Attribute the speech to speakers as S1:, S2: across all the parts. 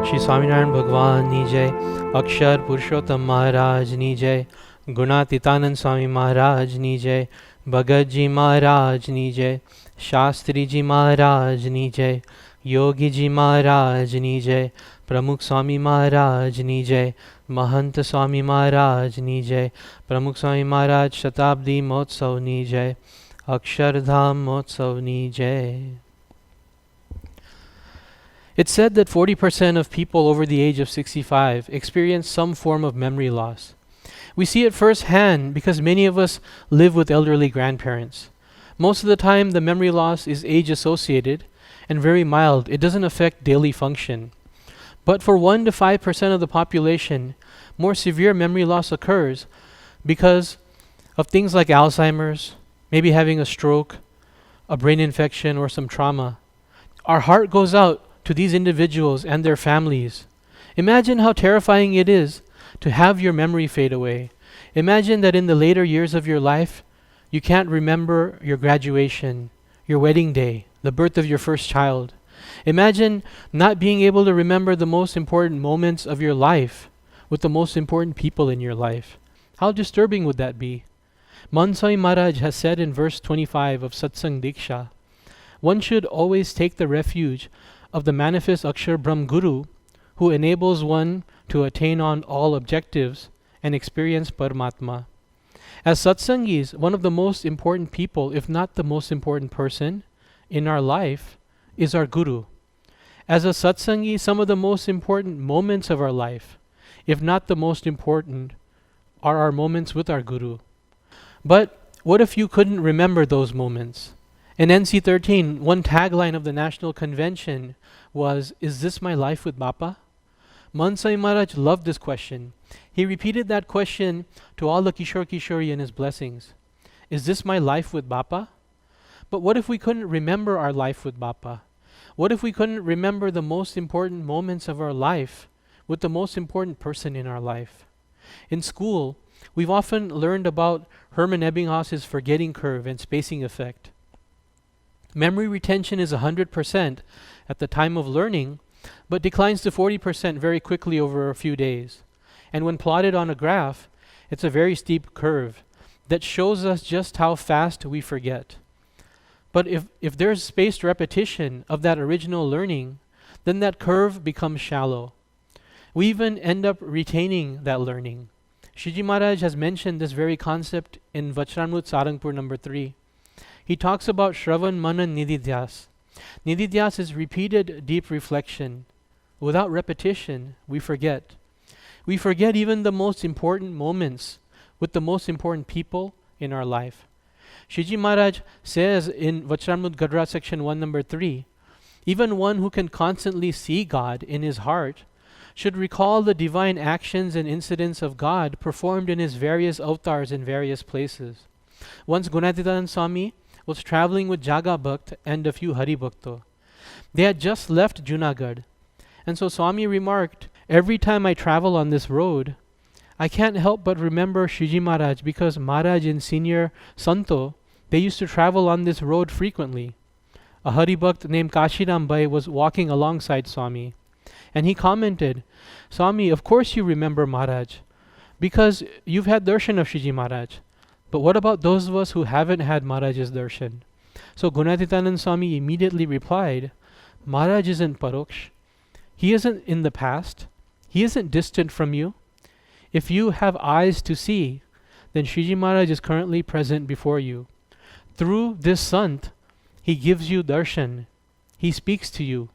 S1: श्री स्वामीनारायण भगवान नी जय, अक्षर पुरुषोत्तम महाराज नी जय, गुणातीत स्वामी महाराज नी जय, भगत जी महाराज नी जय, शास्त्री जी महाराज नी जय, योगी जी महाराज नी जय, प्रमुख स्वामी महाराज नी जय, महंत स्वामी महाराज नी जय, प्रमुख स्वामी महाराज शताब्दी महोत्सव नी जय, अक्षरधाम महोत्सव नी जय. It's said that 40% of people over the age of 65 experience some form of memory loss. We see it firsthand because many of us live with elderly grandparents. Most of the time, the memory loss is age associated and very mild. It doesn't affect daily function. But for 1 to 5% of the population, more severe memory loss occurs because of things like Alzheimer's, maybe having a stroke, a brain infection, or some trauma. Our heart goes out to these individuals and their families. Imagine how terrifying it is to have your memory fade away. Imagine that in the later years of your life, you can't remember your graduation, your wedding day, the birth of your first child. Imagine not being able to remember the most important moments of your life with the most important people in your life. How disturbing would that be? Swami Maharaj has said in verse 25 of Satsang Diksha, one should always take the refuge of the manifest Akshar Brahm Guru who enables one to attain on all objectives and experience Paramatma. As Satsangis, one of the most important people, if not the most important person in our life, is our Guru. As a Satsangi, some of the most important moments of our life, if not the most important, are our moments with our Guru. But what if you couldn't remember those moments? In NC-13, one tagline of the National Convention was, "Is this my life with Bapa?" Swami Maharaj loved this question. He repeated that question to all the Kishore-Kishori in his blessings. Is this my life with Bapa? But what if we couldn't remember our life with Bapa? What if we couldn't remember the most important moments of our life with the most important person in our life? In school, we've often learned about Hermann Ebbinghaus's forgetting curve and spacing effect. Memory retention is 100% at the time of learning, but declines to 40% very quickly over a few days. And when plotted on a graph, it's a very steep curve that shows us just how fast we forget. But if there's spaced repetition of that original learning, then that curve becomes shallow. We even end up retaining that learning. Shiji Maharaj has mentioned this very concept in Vachanamrut Sarangpur number 3. He talks about Shravan Manan Nididhyas. Nididhyas is repeated deep reflection. Without repetition, we forget. We forget even the most important moments with the most important people in our life. Shiji Maharaj says in Vachanamrut Gadhada section 1 number 3, even one who can constantly see God in his heart should recall the divine actions and incidents of God performed in his various avatars in various places. Once Gunatit Swami was traveling with Jaga Bhakt and a few Hari Bhakto. They had just left Junagadh. And so Swami remarked, every time I travel on this road, I can't help but remember Shiji Maharaj because Maharaj and Senior Santo, they used to travel on this road frequently. A Hari Bhakt named Kashiram Bhai was walking alongside Swami. And he commented, Swami, of course you remember Maharaj because you've had darshan of Shiji Maharaj. But what about those of us who haven't had Maharaj's darshan? So Gunatitanand Swami immediately replied, Maharaj isn't paroksh. He isn't in the past. He isn't distant from you. If you have eyes to see, then Shiji Maharaj is currently present before you. Through this sant, he gives you darshan. He speaks to you.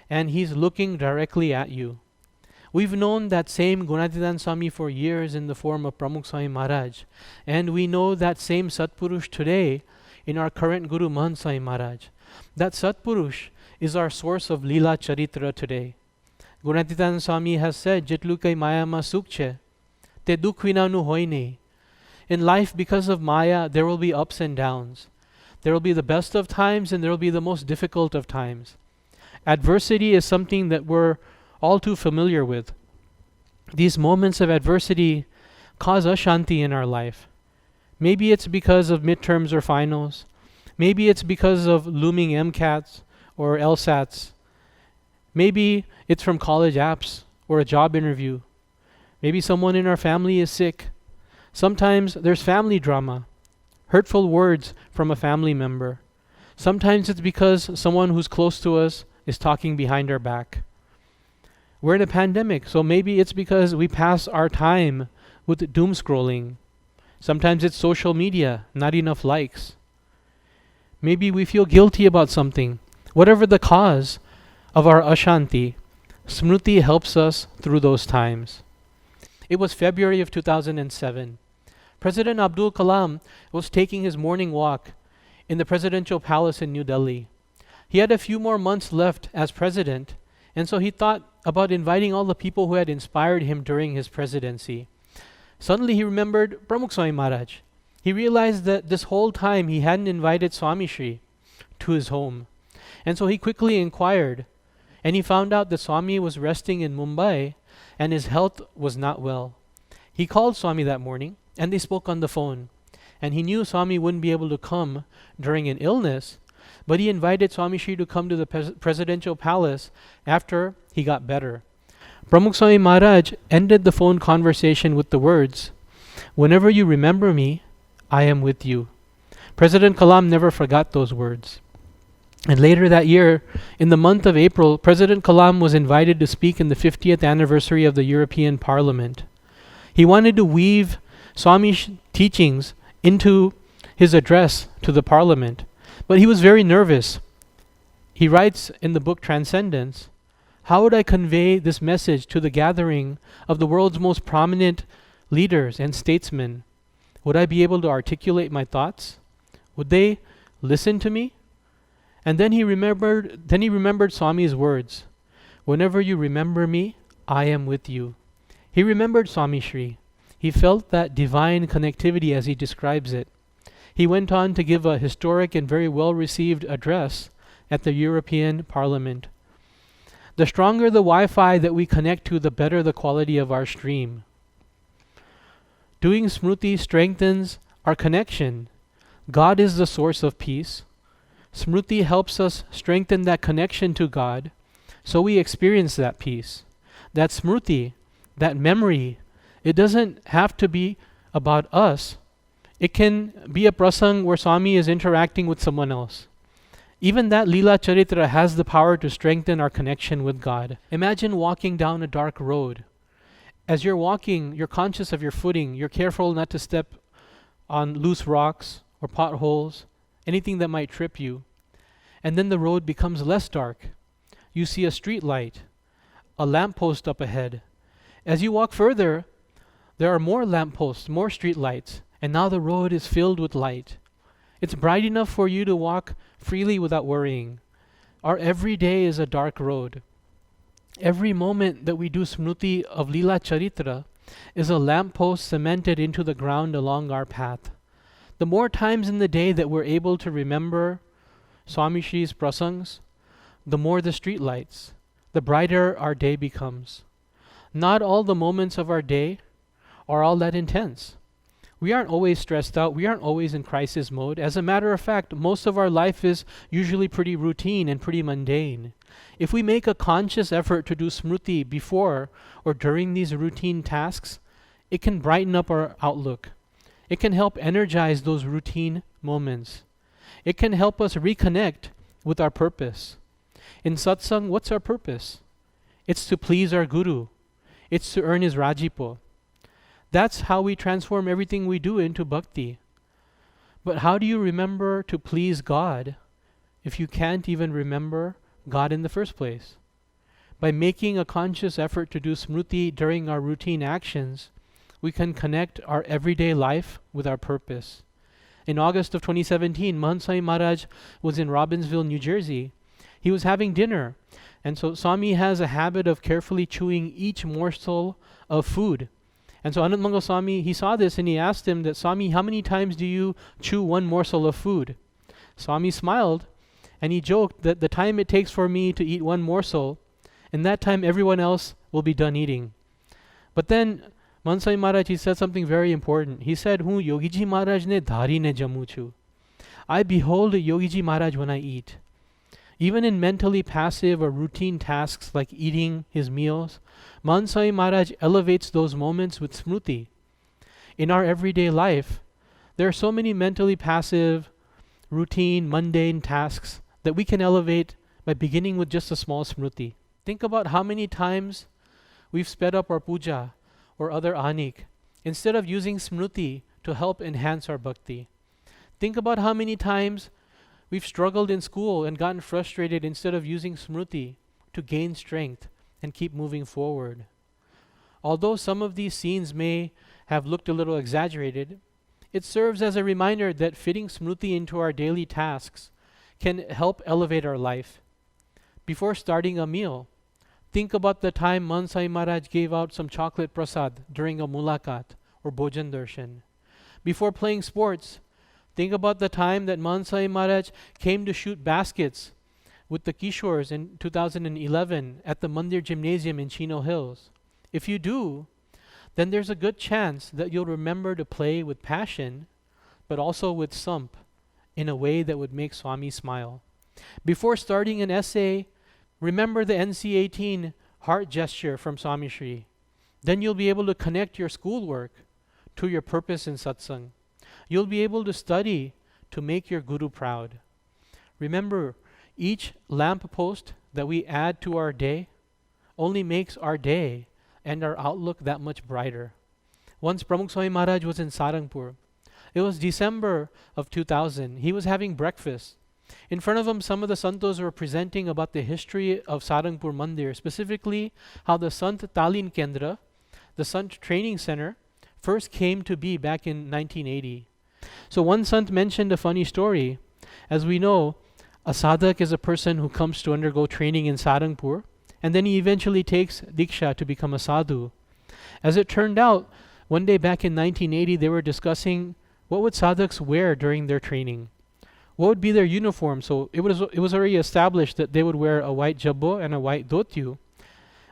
S1: And he's looking directly at you. We've known that same Gunatitan Swami for years in the form of Pramukh Swami Maharaj. And we know that same Satpurush today in our current Guru Mahant Swami Maharaj. That Satpurush is our source of Leela Charitra today. Gunatitan Swami has said, Jitlukai Maya ma sukche, te dukh vinanu hoine. In life, because of Maya, there will be ups and downs. There will be the best of times and there will be the most difficult of times. Adversity is something that we're all too familiar with. These moments of adversity cause ashanti in our life. Maybe it's because of midterms or finals. Maybe it's because of looming MCATs or LSATs. Maybe it's from college apps or a job interview. Maybe someone in our family is sick. Sometimes there's family drama, hurtful words from a family member. Sometimes it's because someone who's close to us is talking behind our back. We're in a pandemic, so maybe it's because we pass our time with doom scrolling. Sometimes it's social media, not enough likes. Maybe we feel guilty about something. Whatever the cause of our ashanti, Smruti helps us through those times. It was February of 2007. President Abdul Kalam was taking his morning walk in the presidential palace in New Delhi. He had a few more months left as president, and so he thought about inviting all the people who had inspired him during his presidency. Suddenly he remembered Pramukh Swami Maharaj. He realized that this whole time he hadn't invited Swami Shri to his home. And so he quickly inquired, and he found out that Swami was resting in Mumbai and his health was not well. He called Swami that morning and they spoke on the phone. And he knew Swami wouldn't be able to come during an illness, but he invited Swami Shri to come to the presidential palace after he got better. Pramukh Swami Maharaj ended the phone conversation with the words, "Whenever you remember me, I am with you." President Kalam never forgot those words. And later that year, in the month of April, President Kalam was invited to speak in the 50th anniversary of the European Parliament. He wanted to weave Swami's teachings into his address to the Parliament, but he was very nervous. He writes in the book Transcendence, "How would I convey this message to the gathering of the world's most prominent leaders and statesmen? Would I be able to articulate my thoughts? Would they listen to me?" And then he remembered Swami's words, "Whenever you remember me, I am with you." He remembered Swami Shri. He felt that divine connectivity as he describes it. He went on to give a historic and very well-received address at the European Parliament. The stronger the Wi-Fi that we connect to, the better the quality of our stream. Doing Smruti strengthens our connection. God is the source of peace. Smruti helps us strengthen that connection to God, so we experience that peace. That Smruti, that memory, it doesn't have to be about us. It can be a prasang where Swami is interacting with someone else. Even that Leela Charitra has the power to strengthen our connection with God. Imagine walking down a dark road. As you're walking, you're conscious of your footing. You're careful not to step on loose rocks or potholes, anything that might trip you. And then the road becomes less dark. You see a street light, a lamppost up ahead. As you walk further, there are more lampposts, more street lights, and now the road is filled with light. It's bright enough for you to walk freely without worrying. Our every day is a dark road. Every moment that we do Smruti of Leela Charitra is a lamppost cemented into the ground along our path. The more times in the day that we're able to remember Swami Shri's prasangs, the more the street lights, the brighter our day becomes. Not all the moments of our day are all that intense. We aren't always stressed out. We aren't always in crisis mode. As a matter of fact, most of our life is usually pretty routine and pretty mundane. If we make a conscious effort to do Smruti before or during these routine tasks, it can brighten up our outlook. It can help energize those routine moments. It can help us reconnect with our purpose. In satsang, what's our purpose? It's to please our Guru. It's to earn his Rajipo. That's how we transform everything we do into bhakti. But how do you remember to please God if you can't even remember God in the first place? By making a conscious effort to do Smruti during our routine actions, we can connect our everyday life with our purpose. In August of 2017, Mahant Swami Maharaj was in Robbinsville, New Jersey. He was having dinner, and so Swami has a habit of carefully chewing each morsel of food. And so Anand Mangal Swami, he saw this and he asked him that, "Swami, how many times do you chew one morsel of food?" Swami smiled and he joked that the time it takes for me to eat one morsel, in that time everyone else will be done eating. But then Mahant Swami Maharaj, he said something very important. He said, "Hu Yogiji Maharaj ne dhari ne jamu chu." I behold Yogiji Maharaj when I eat. Even in mentally passive or routine tasks like eating his meals, Bhagwan Swami Maharaj elevates those moments with Smruti. In our everyday life, there are so many mentally passive, routine, mundane tasks that we can elevate by beginning with just a small Smruti. Think about how many times we've sped up our puja or other anik instead of using Smruti to help enhance our bhakti. Think about how many times we've struggled in school and gotten frustrated instead of using Smruti to gain strength and keep moving forward. Although some of these scenes may have looked a little exaggerated, it serves as a reminder that fitting Smruti into our daily tasks can help elevate our life. Before starting a meal, think about the time Bhagwan Swami Maharaj gave out some chocolate prasad during a mulakat or bhojan darshan. Before playing sports, think about the time that Bhagwan Swami Maharaj came to shoot baskets with the Kishores in 2011 at the Mandir Gymnasium in Chino Hills. If you do, then there's a good chance that you'll remember to play with passion, but also with sump, in a way that would make Swami smile. Before starting an essay, remember the NC18 heart gesture from Swami Shri. Then you'll be able to connect your schoolwork to your purpose in satsang. You'll be able to study to make your guru proud. Remember, each lamp post that we add to our day only makes our day and our outlook that much brighter. Once Pramukh Swami Maharaj was in Sarangpur. It was December of 2000. He was having breakfast. In front of him, some of the santos were presenting about the history of Sarangpur Mandir, specifically how the Sant Talin Kendra, the Sant Training Center, first came to be back in 1980. So one sant mentioned a funny story. As we know, a sadhak is a person who comes to undergo training in Sarangpur, and then he eventually takes diksha to become a sadhu. As it turned out, one day back in 1980, they were discussing what would sadhaks wear during their training. What would be their uniform? So it was already established that they would wear a white jabbo and a white dhotyu.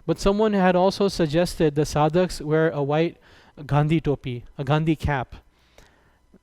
S1: But someone had also suggested the sadhaks wear a white Gandhi topi, a Gandhi cap,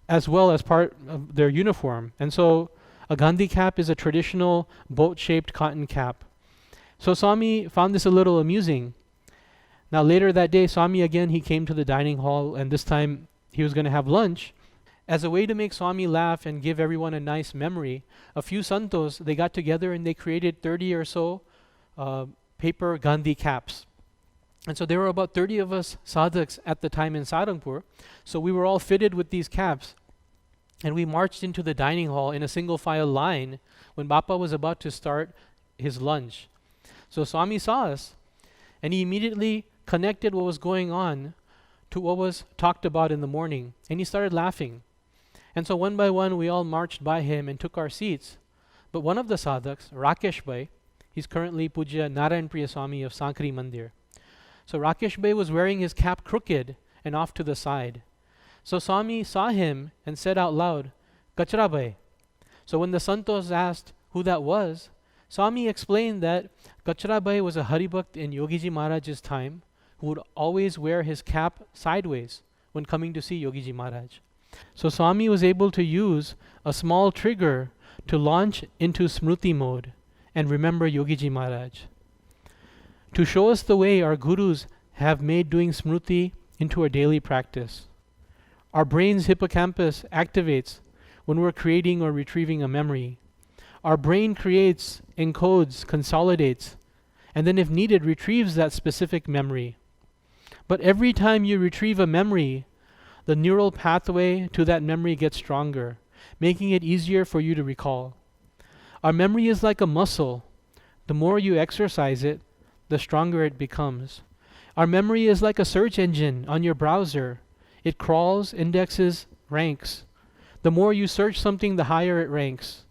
S1: as well as part of their uniform. And so a Gandhi cap is a traditional boat-shaped cotton cap. So Swami found this a little amusing. Now later that day, Swami again, he came to the dining hall, and this time he was going to have lunch. As a way to make Swami laugh and give everyone a nice memory, a few santos, they got together and they created 30 or so paper Gandhi caps. And so there were about 30 of us sadhaks at the time in Sarangpur. So we were all fitted with these caps. And we marched into the dining hall in a single file line when Bappa was about to start his lunch. So Swami saw us, and he immediately connected what was going on to what was talked about in the morning. And he started laughing. And so one by one, we all marched by him and took our seats. But one of the sadhaks, Rakesh Bhai, he's currently Pujya Narayan Priya Swami of Sankri Mandir. So Rakesh Bhai was wearing his cap crooked and off to the side. So Swami saw him and said out loud, "Kachra Bhai." So when the santos asked who that was, Swami explained that Kachra Bhai was a Haribhakt in Yogiji Maharaj's time who would always wear his cap sideways when coming to see Yogiji Maharaj. So Swami was able to use a small trigger to launch into Smruti mode and remember Yogiji Maharaj. To show us the way, our gurus have made doing Smruti into a daily practice. Our brain's hippocampus activates when we're creating or retrieving a memory. Our brain creates, encodes, consolidates, and then if needed, retrieves that specific memory. But every time you retrieve a memory, the neural pathway to that memory gets stronger, making it easier for you to recall. Our memory is like a muscle. The more you exercise it, the stronger it becomes. Our memory is like a search engine on your browser. It crawls, indexes, ranks. The more you search something, the higher it ranks.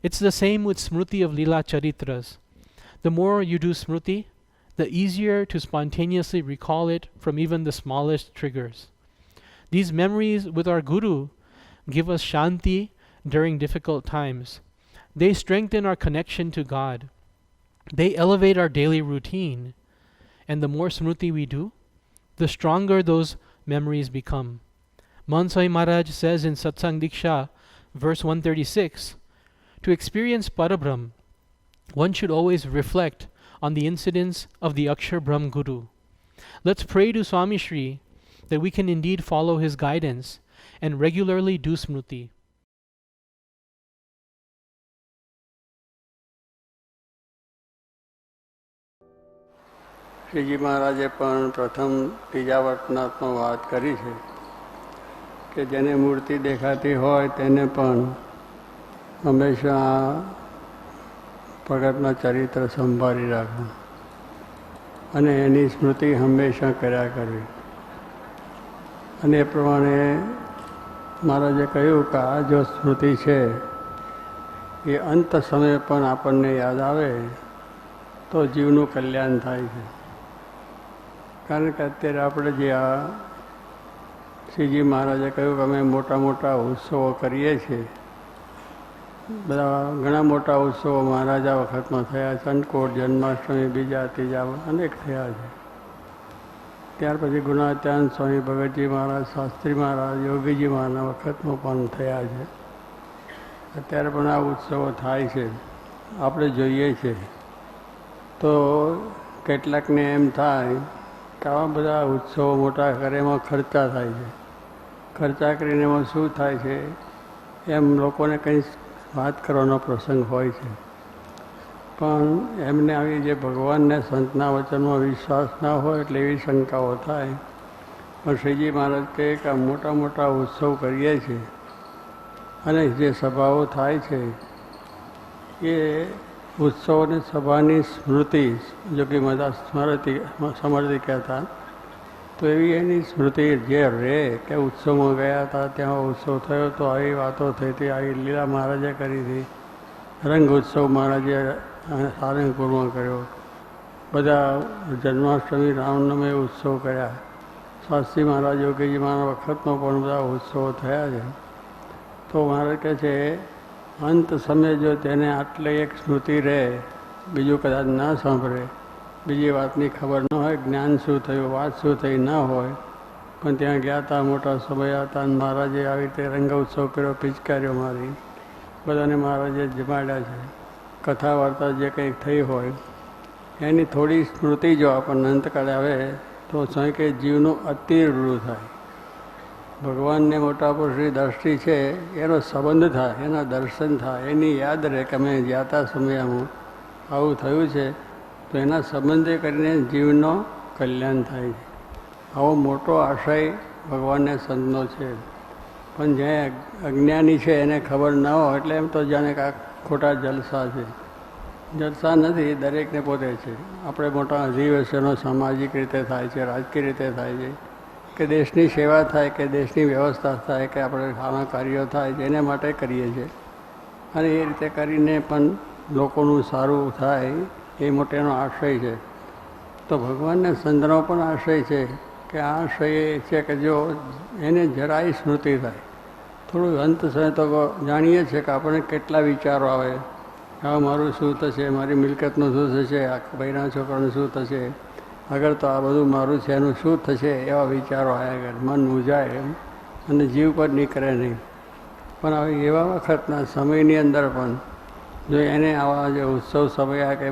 S1: It's the same with Smruti of Leela Charitras. The more you do Smruti, the easier to spontaneously recall it from even the smallest triggers. These memories with our Guru give us Shanti during difficult times. They strengthen our connection to God. They elevate our daily routine. And the more Smruti we do, the stronger those memories become. Bhagwan Swami Maharaj says in Satsang Diksha, verse 136, to experience Parabrahm, one should always reflect on the incidents of the Akshar Brahm Guru. Let's pray to Swami Shri that we can indeed follow his guidance and regularly do Smruti.
S2: Shriji મહારાજે પણ પ્રથમ ત્રીજા વર્તનાત્મા વાત કરી છે કે જેને મૂર્તિ દેખાતી હોય તેને પણ હંમેશા ભગતના ચરિત્ર સંભાળી રાખવું અને એની સ્મૃતિ હંમેશા કર્યા કરવી. અને એ પ્રમાણે મહારાજે કહ્યું કે આ જો સ્મૃતિ છે એ અંત સમયે પણ આપણને યાદ આવે તો જીવનું કલ્યાણ થાય છે. કારણ કે અત્યારે આપણે જે આ શ્રીજી મહારાજે કહ્યું કે અમે મોટા મોટા ઉત્સવો કરીએ છીએ, બધા ઘણા મોટા ઉત્સવો મહારાજા વખતમાં થયા છે. અંકકોટ, જન્માષ્ટમી, બીજા ત્રીજા અનેક થયા છે. ત્યાર પછી ગુનાતીત સ્વામી, ભગતજી મહારાજ, શાસ્ત્રી મહારાજ, યોગીજી મહારાજના વખતમાં પણ થયા છે. અત્યારે પણ આ ઉત્સવો થાય છે, આપણે જોઈએ છીએ. તો કેટલાકને એમ થાય કે આવા બધા ઉત્સવો મોટા કરે એમાં ખર્ચા થાય છે, ખર્ચા કરીને એમાં શું થાય છે એમ લોકોને કંઈ વાત કરવાનો પ્રસંગ હોય છે. પણ એમને આવી જે ભગવાનને સંતના વચનમાં વિશ્વાસ ના હોય એટલે એવી શંકાઓ થાય. પણ શ્રીજી મહારાજ કહે કે આ મોટા મોટા ઉત્સવ કરીએ છીએ અને જે સભાઓ થાય છે એ ઉત્સવોની સભાની સ્મૃતિ, જો કે બધા સમૃતિ કહેતા, તો એવી એની સ્મૃતિ જે રહે કે ઉત્સવમાં ગયા હતા, ત્યાં ઉત્સવ થયો તો આવી વાતો થઈ હતી, આવી લીલા મહારાજે કરી હતી, રંગ ઉત્સવ મહારાજે સારંગપુરમાં કર્યો, બધા જન્માષ્ટમી, રામનવમી ઉત્સવ કર્યા, શાસ્ત્રી મહારાજ, યોગીજી મહારાજ વખતમાં પણ બધા ઉત્સવો થયા છે. તો મહારાજ કહે છે અંત સમયે જો તેને આટલે એક સ્મૃતિ રહે, બીજું કદાચ ના સાંભળે, બીજી વાતની ખબર ન હોય, જ્ઞાન શું થયું, વાત શું થઈ ના હોય, પણ ત્યાં ગયા હતા, મોટા સમય હતા, અને મહારાજે આવી રીતે રંગોત્સવ કર્યો, પિચકારીઓ મારી, બધાને મહારાજે જમાડ્યા છે, કથા વાર્તા જે કંઈક થઈ હોય એની થોડી સ્મૃતિ જો આપણને અંતકાળે આવે તો શું કે જીવનું અતિવૃદ્ધ થાય. ભગવાનને મોટા પુરુષની દ્રષ્ટિ છે એનો સંબંધ થાય, એના દર્શન થાય, એની યાદ રહે કે અમે જ્યાતા સમયમાં આવું થયું છે, તો એના સંબંધે કરીને જીવનો કલ્યાણ થાય છે. આવો મોટો આશય ભગવાનને સંતનો છે. પણ જે અજ્ઞાની છે એને ખબર ન હોય એટલે એમ તો જાણે કે આ ખોટા જલસા છે. જલસા નથી, દરેકને પોતે છે. આપણે મોટા અધિવેશનો સામાજિક રીતે થાય છે, રાજકીય રીતે થાય છે, કે દેશની સેવા થાય, કે દેશની વ્યવસ્થા થાય, કે આપણે સારા કાર્યો થાય, જેને માટે કરીએ છીએ. અને એ રીતે કરીને પણ લોકોનું સારું થાય એ મોટેનો આશય છે. તો ભગવાનને સંતનો પણ આશય છે કે આ આશય એ છે કે જો એને જરાય સ્મૃતિ થાય, થોડું અંત સમય તો જાણીએ છીએ કે આપણને કેટલા વિચારો આવે, હા મારું શું થશે, મારી મિલકતનું શું થશે, આ ભાઈના છોકરાનું શું થશે, આગળ તો આ બધું મારું છે એનું શું થશે, એવા વિચારો આવ્યા કરે, મન મૂંઝાય એમ અને જીવ પર નીકળે નહીં. પણ હવે એવા વખતના સમયની અંદર પણ જો એને આવા જે ઉત્સવ સમય કે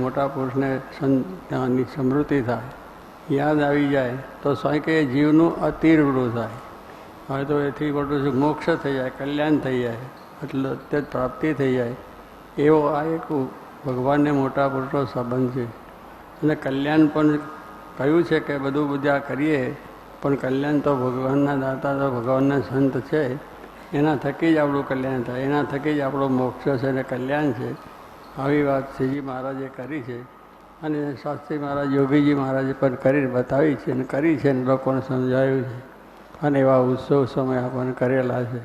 S2: મોટા પુરુષને સંતની સ્મૃતિ થાય, યાદ આવી જાય, તો સ્વાય કે જીવનું અતિવૃદ્ધ થાય. હવે તો એથી મોટું મોક્ષ થઈ જાય, કલ્યાણ થઈ જાય, એટલે અત્યંત પ્રાપ્તિ થઈ જાય. એવો આ એક ભગવાનને મોટા પુરુષનો સંબંધ છે. અને કલ્યાણ પણ કહ્યું છે કે બધું બધા કરીએ, પણ કલ્યાણ તો ભગવાનના દાતા, તો ભગવાનના સંત છે, એના થકી જ આપણું કલ્યાણ થાય, એના થકી જ આપણો મોક્ષ છે અને કલ્યાણ છે. આવી વાત શ્રીજી મહારાજે કરી છે અને શાસ્ત્રી મહારાજ, યોગીજી મહારાજે પણ કરીને બતાવી છે અને કરી છે અને લોકોને સમજાવ્યું છે. અને એવા ઉત્સવ સમય આપણને કરેલા છે.